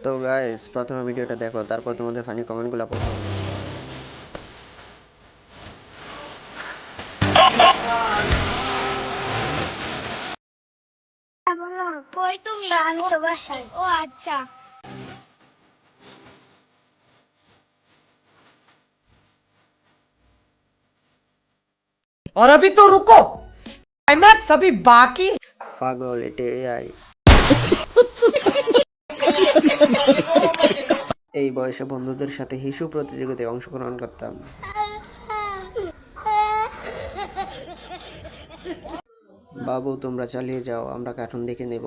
তো গাইস, প্রথমে ভিডিওটা দেখো, তারপর তোমাদের ফানি কমেন্টগুলো পড়ো। কই তুমি? আমি তো বাসায়। ও আচ্ছা। और अभी तो रुको, क्लाइमैक्स अभी बाकी। পাগল, এটা এআই। এই বয়সে বন্ধুদের সাথে হিসু প্রতিযোগিতায় অংশগ্রহণ করতাম। বাবু তোমরা চালিয়ে যাও, আমরা কার্টুন দেখে নেব।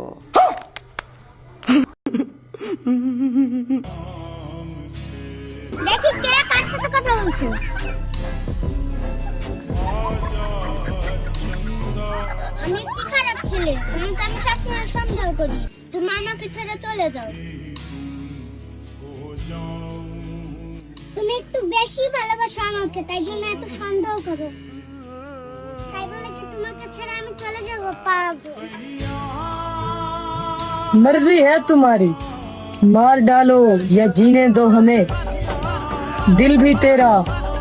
দেখি কে কার সাথে কথা বলছে। অনেক কি খারাপ ছেলে, তোমাকে আমি সবসময় সন্দেহ করি, তুমি আমাকে ছেড়ে চলে যাও। তুমি একটু বেশি ভালোবাসো আমাকে, তাই জন্য এত সন্দেহ করো। তাই বলে কি তোমাকে ছেড়ে আমি চলে যাব? পাগল। मर्जी है तुम्हारी, मार डालो या जीने दो हमें, दिल भी तेरा,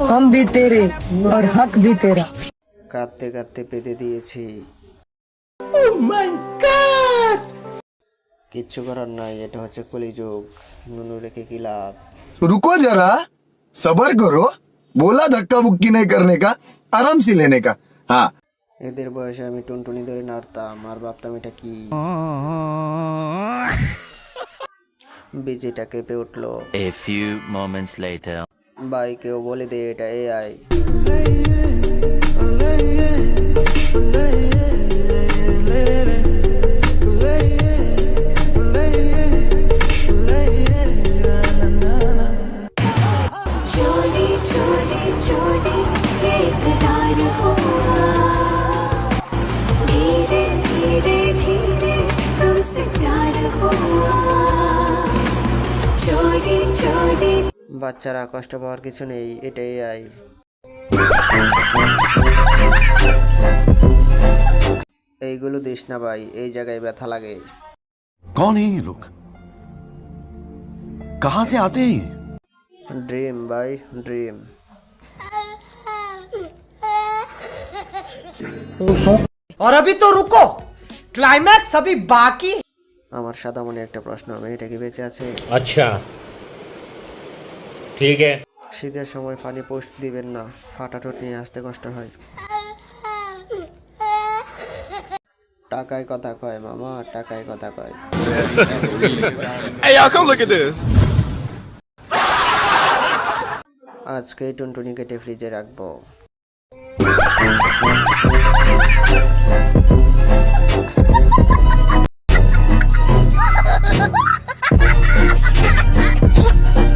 हम भी तेरे और हक भी तेरा। কাঁদতে কাঁদতে পেতে দিয়েছি। কিচ্ছু করার নাই, এটা হচ্ছে কলিযুগ। নুনু রেখে কি লাভ। रुको जरा, सबर करो। बोला धक्का बुक्की नहीं करने का, आराम से लेने का। हाँ, এদের বয়সে আমি টুনটুনি ধরে নাড়তাম আর ভাবতাম এটা কি। বিজিটা কেঁপে উঠলো। A few moments later. ভাই কেউ বলে দে এটা এআই। चोरी चोरी चोरी ये इकरार हुआ, धीरे धीरे धीरे तुमसे प्यार हुआ, चोरी चोरी। বাচ্চারা, কষ্ট পাওয়ার কিছু নেই, এটা এআই। এইগুলো দিস না ভাই, এই জায়গায় ব্যথা লাগে। कौन है ये लोग? कहां से आते हैं ये? ড্রিম ভাই, ড্রিম। और अभी तो रुको, क्लाइमैक्स अभी बाकी। আমার সাদা মনে একটা প্রশ্ন, মেয়েটা কি বেঁচে আছে? अच्छा ठीक है। শীতের সময় পানি পোস্ট দিবেন না, ফাটা ঠোঁট নিয়ে আসতে কষ্ট হয়। টাকায় কথা কয় মামা, টাকায় কথা কয়। Hey, y'all come look at this. আজকে টুনটুনি কেটে ফ্রিজে রাখবো।